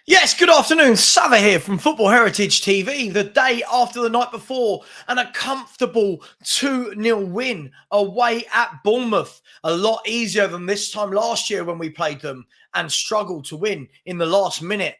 Yes, good afternoon. Sava here from Football Heritage TV. The day after the night before, and a comfortable 2-0 win away at Bournemouth. A lot easier than this time last year when we played them and struggled to win in the last minute.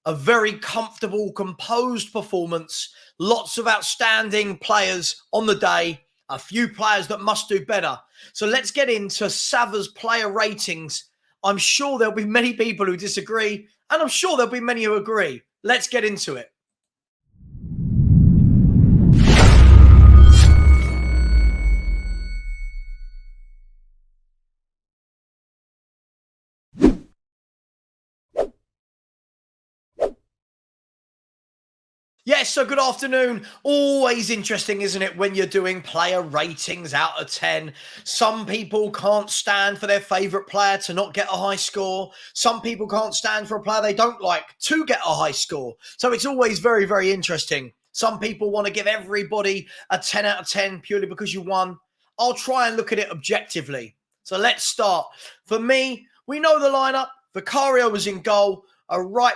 A very comfortable, composed performance. Lots of outstanding players on the day. A few players that must do better. So let's get into Sava's player ratings. I'm sure there'll be many people who disagree, and I'm sure there'll be many who agree. Let's get into it. Yes, so good afternoon. Always interesting, isn't it, when you're doing player ratings out of 10. Some people can't stand for their favourite player to not get a high score. Some people can't stand for a player they don't like to get a high score. So it's always very, very interesting. Some people want to give everybody a 10 out of 10 purely because you won. I'll try and look at it objectively. So let's start. For me, we know the lineup. Vicario was in goal, a right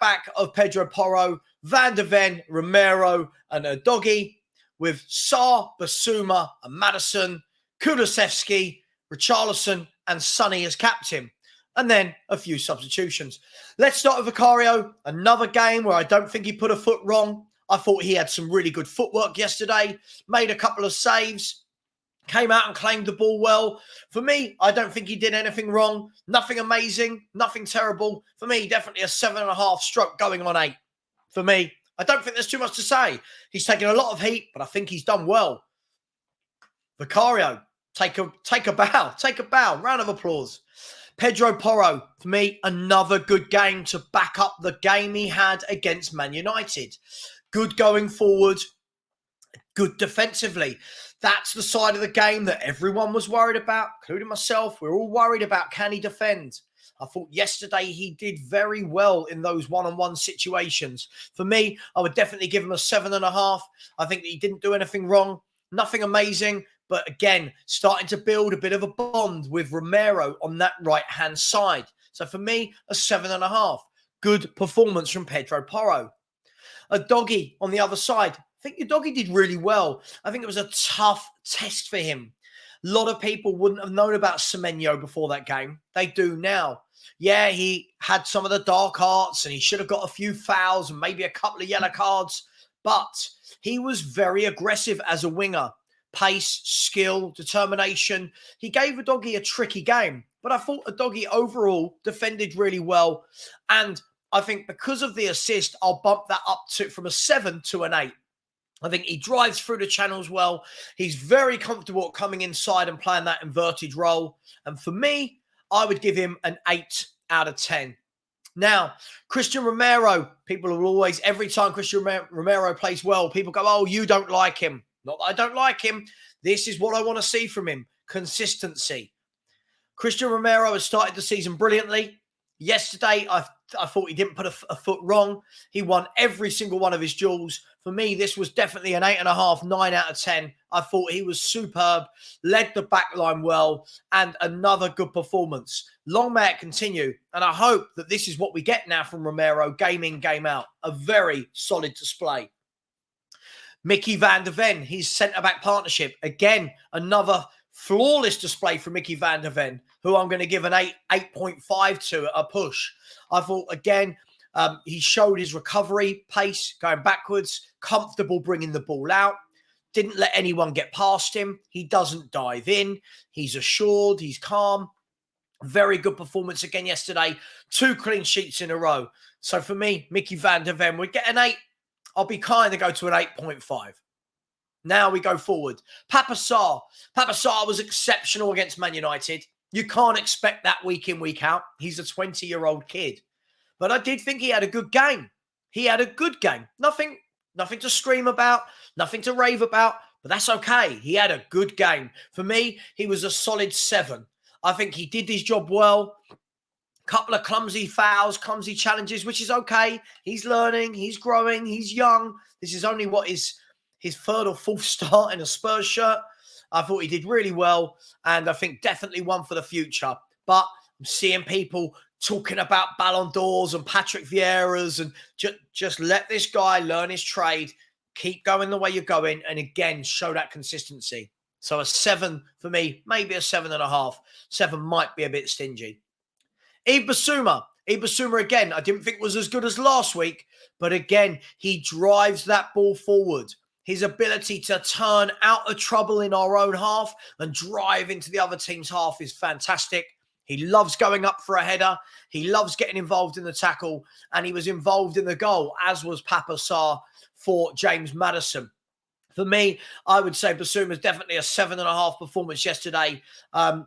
back of Pedro Porro, Van de Ven, Romero, and Udogie, with Sarr, Basuma, and Madison, Kulusevski, Richarlison, and Sonny as captain. And then a few substitutions. Let's start with Vicario. Another game where I don't think he put a foot wrong. I thought he had some really good footwork yesterday, made a couple of saves, came out and claimed the ball well. For me, I don't think he did anything wrong. Nothing amazing, nothing terrible. For me, definitely a 7.5 stroke going on 8. For me, I don't think there's too much to say. He's taken a lot of heat, but I think he's done well. Vicario, take a bow. Round of applause. Pedro Porro, for me, another good game to back up the game he had against Man United. Good going forward, good defensively. That's the side of the game that everyone was worried about, including myself. We're all worried about, can he defend? I thought yesterday he did very well in those one-on-one situations. For me, I would definitely give him a 7.5. I think that he didn't do anything wrong. Nothing amazing. But again, starting to build a bit of a bond with Romero on that right-hand side. So for me, a 7.5. Good performance from Pedro Porro. Udogie on the other side. I think Udogie did really well. I think it was a tough test for him. A lot of people wouldn't have known about Semenyo before that game. They do now. Yeah, he had some of the dark arts and he should have got a few fouls and maybe a couple of yellow cards. But he was very aggressive as a winger. Pace, skill, determination. He gave Udogie a tricky game. But I thought Udogie overall defended really well. And I think because of the assist, I'll bump that up from a 7 to an 8. I think he drives through the channels well. He's very comfortable at coming inside and playing that inverted role. And for me, I would give him an 8 out of 10. Now, Christian Romero, people will always, every time Christian Romero plays well, people go, oh, you don't like him. Not that I don't like him. This is what I want to see from him. Consistency. Christian Romero has started the season brilliantly. Yesterday, I thought he didn't put a foot wrong. He won every single one of his duels. For me, this was definitely an 8.5, 9 out of 10. I thought he was superb, led the back line well, and another good performance. Long may it continue, and I hope that this is what we get now from Romero, game in, game out. A very solid display. Mickey Van de Ven, his centre-back partnership. Again, another flawless display from Mickey Van de Ven, who I'm going to give an 8.5 to a push. I thought, again, he showed his recovery pace, going backwards, comfortable bringing the ball out, didn't let anyone get past him. He doesn't dive in. He's assured. He's calm. Very good performance again yesterday. 2 clean sheets in a row. So for me, Mickey Van de Ven would get an 8. I'll be kind and go to an 8.5. Now we go forward. Papa Sarr. Papa Sarr was exceptional against Man United. You can't expect that week in, week out. He's a 20-year-old kid. But I did think he had a good game. He had a good game. Nothing to scream about, nothing to rave about, but that's okay. He had a good game. For me, he was a solid 7. I think he did his job well. Couple of clumsy fouls, clumsy challenges, which is okay. He's learning, he's growing, he's young. This is only what his 3rd or 4th start in a Spurs shirt. I thought he did really well, and I think definitely one for the future. But I'm seeing people talking about Ballon d'Ors and Patrick Vieira's, and just let this guy learn his trade, keep going the way you're going, and again, show that consistency. So a 7 for me, maybe a 7.5. 7 might be a bit stingy. Yves Bissouma. Yves Bissouma, again, I didn't think was as good as last week, but again, he drives that ball forward. His ability to turn out of trouble in our own half and drive into the other team's half is fantastic. He loves going up for a header. He loves getting involved in the tackle, and he was involved in the goal, as was Papa Sarr for James Maddison. For me, I would say Bissouma is definitely a 7.5 performance yesterday.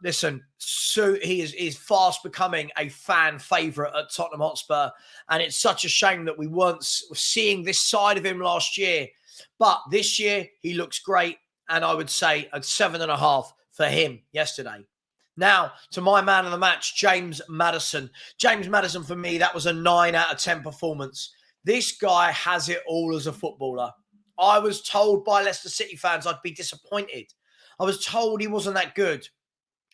Listen, so he is fast becoming a fan favourite at Tottenham Hotspur, and it's such a shame that we weren't seeing this side of him last year. But this year, he looks great, and I would say a 7.5 for him yesterday. Now, to my man of the match, James Maddison. James Maddison, for me, that was a 9 out of 10 performance. This guy has it all as a footballer. I was told by Leicester City fans I'd be disappointed. I was told he wasn't that good.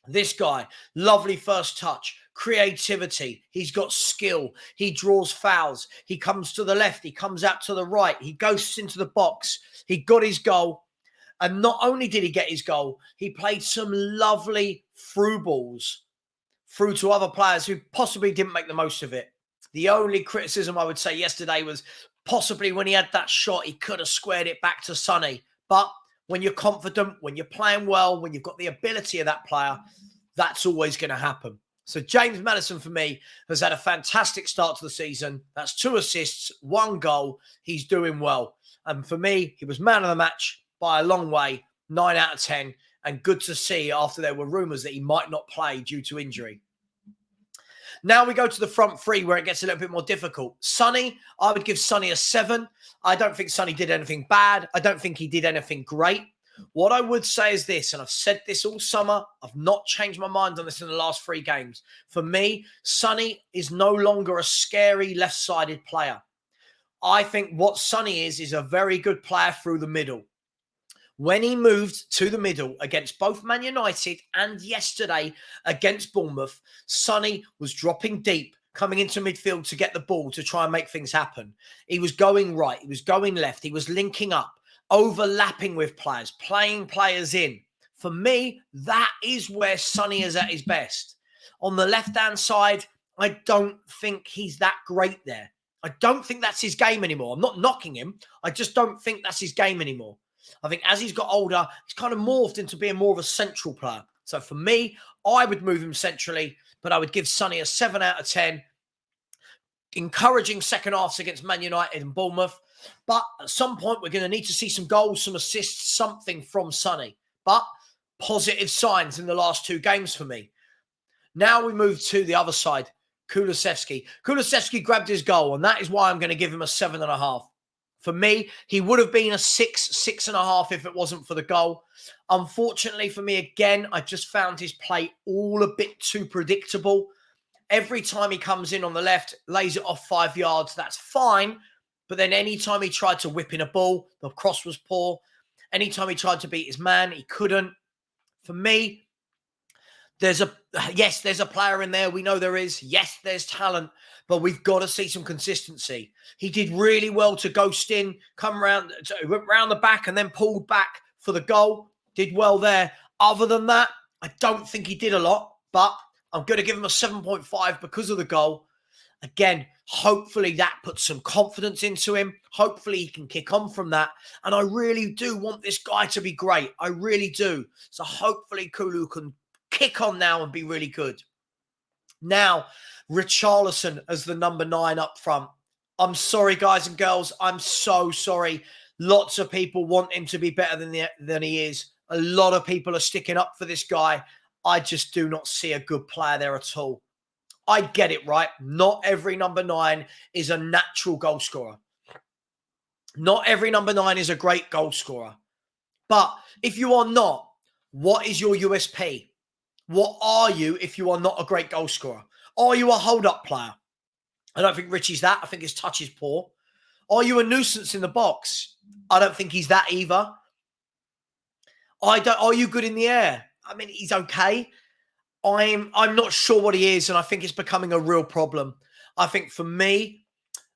This guy, lovely first touch, creativity. He's got skill. He draws fouls. He comes to the left. He comes out to the right. He goes into the box. He got his goal. And not only did he get his goal, he played some lovely through balls through to other players who possibly didn't make the most of it. The only criticism I would say yesterday was possibly when he had that shot, he could have squared it back to Sonny. But when you're confident, when you're playing well, when you've got the ability of that player, that's always going to happen. So James Maddison, for me, has had a fantastic start to the season. That's 2 assists, 1 goal. He's doing well. And for me, he was man of the match by a long way, 9 out of 10. And good to see after there were rumours that he might not play due to injury. Now we go to the front three where it gets a little bit more difficult. Sonny, I would give Sonny a 7. I don't think Sonny did anything bad. I don't think he did anything great. What I would say is this, and I've said this all summer. I've not changed my mind on this in the last 3 games. For me, Sonny is no longer a scary left-sided player. I think what Sonny is a very good player through the middle. When he moved to the middle against both Man United and yesterday against Bournemouth, Sonny was dropping deep, coming into midfield to get the ball to try and make things happen. He was going right. He was going left. He was linking up, overlapping with players, playing players in. For me, that is where Sonny is at his best. On the left-hand side, I don't think he's that great there. I don't think that's his game anymore. I'm not knocking him. I just don't think that's his game anymore. I think as he's got older, he's kind of morphed into being more of a central player. So for me, I would move him centrally, but I would give Sonny a 7 out of 10. Encouraging second halves against Man United and Bournemouth. But at some point, we're going to need to see some goals, some assists, something from Sonny. But positive signs in the last 2 games for me. Now we move to the other side, Kulusevski. Kulusevski grabbed his goal, and that is why I'm going to give him a 7.5. For me, he would have been a 6, 6.5 if it wasn't for the goal. Unfortunately for me, again, I just found his play all a bit too predictable. Every time he comes in on the left, lays it off 5 yards, that's fine. But then anytime he tried to whip in a ball, the cross was poor. Anytime he tried to beat his man, he couldn't. For me, there's a player in there. We know there is. Yes, there's talent. But we've got to see some consistency. He did really well to ghost in, went round the back and then pulled back for the goal. Did well there. Other than that, I don't think he did a lot. But I'm going to give him a 7.5 because of the goal. Again, hopefully that puts some confidence into him. Hopefully he can kick on from that. And I really do want this guy to be great. I really do. So hopefully Kulu can kick on now and be really good. Now, Richarlison as the number 9 up front. I'm sorry, guys and girls. I'm so sorry. Lots of people want him to be better than he is. A lot of people are sticking up for this guy. I just do not see a good player there at all. I get it, right? Not every number 9 is a natural goal scorer. Not every number 9 is a great goal scorer. But if you are not, what is your USP? What are you if you are not a great goal scorer? Are you a hold-up player? I don't think Richie's that. I think his touch is poor. Are you a nuisance in the box? I don't think he's that either. Are you good in the air? I mean, he's okay. I'm not sure what he is, and I think it's becoming a real problem. I think for me,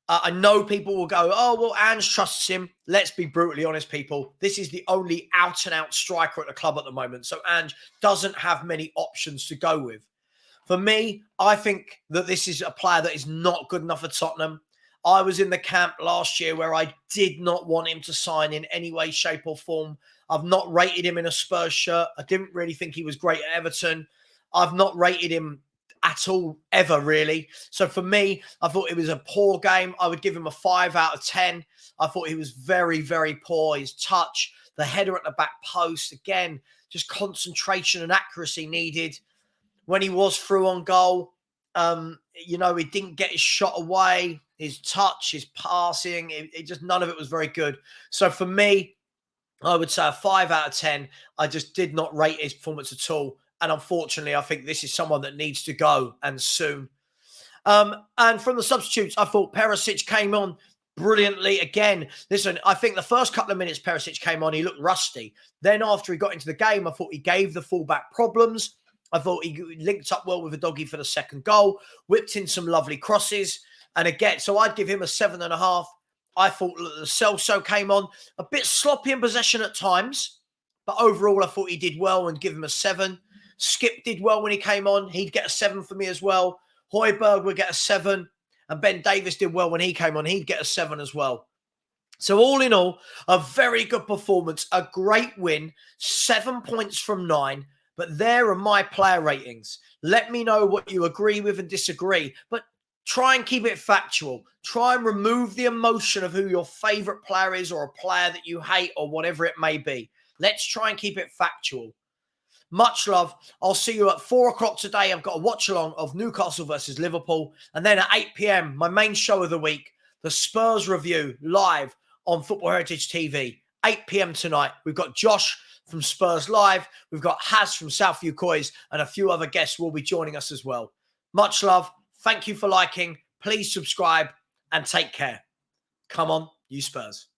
I know people will go, oh, well, Ange trusts him. Let's be brutally honest, people. This is the only out and out striker at the club at the moment. So Ange doesn't have many options to go with. For me, I think that this is a player that is not good enough for Tottenham. I was in the camp last year where I did not want him to sign in any way, shape, or form. I've not rated him in a Spurs shirt. I didn't really think he was great at Everton. I've not rated him at all, ever, really. So for me, I thought it was a poor game. I would give him a 5 out of 10. I thought he was very, very poor. His touch, the header at the back post, again, just concentration and accuracy needed. When he was through on goal, he didn't get his shot away, his touch, his passing, it just, none of it was very good. So for me, I would say a 5 out of 10. I just did not rate his performance at all. And unfortunately, I think this is someone that needs to go, and soon. And from the substitutes, I thought Perisic came on brilliantly again. Listen, I think the first couple of minutes Perisic came on, he looked rusty. Then after he got into the game, I thought he gave the fullback problems. I thought he linked up well with the doggy for the second goal, whipped in some lovely crosses. And again, so I'd give him a 7.5. I thought the Celso came on a bit sloppy in possession at times, but overall I thought he did well and give him a 7. Skip did well when he came on. He'd get a 7 for me as well. Højbjerg would get a 7. And Ben Davies did well when he came on. He'd get a 7 as well. So all in all, a very good performance, a great win, 7 points from 9. But there are my player ratings. Let me know what you agree with and disagree. But try and keep it factual. Try and remove the emotion of who your favourite player is, or a player that you hate, or whatever it may be. Let's try and keep it factual. Much love. I'll see you at 4 o'clock today. I've got a watch along of Newcastle versus Liverpool. And then at 8 p.m, my main show of the week, the Spurs review live on Football Heritage TV. 8 p.m. tonight. We've got Josh from Spurs Live. We've got Haz from Southview Coys, and a few other guests will be joining us as well. Much love. Thank you for liking. Please subscribe and take care. Come on, you Spurs.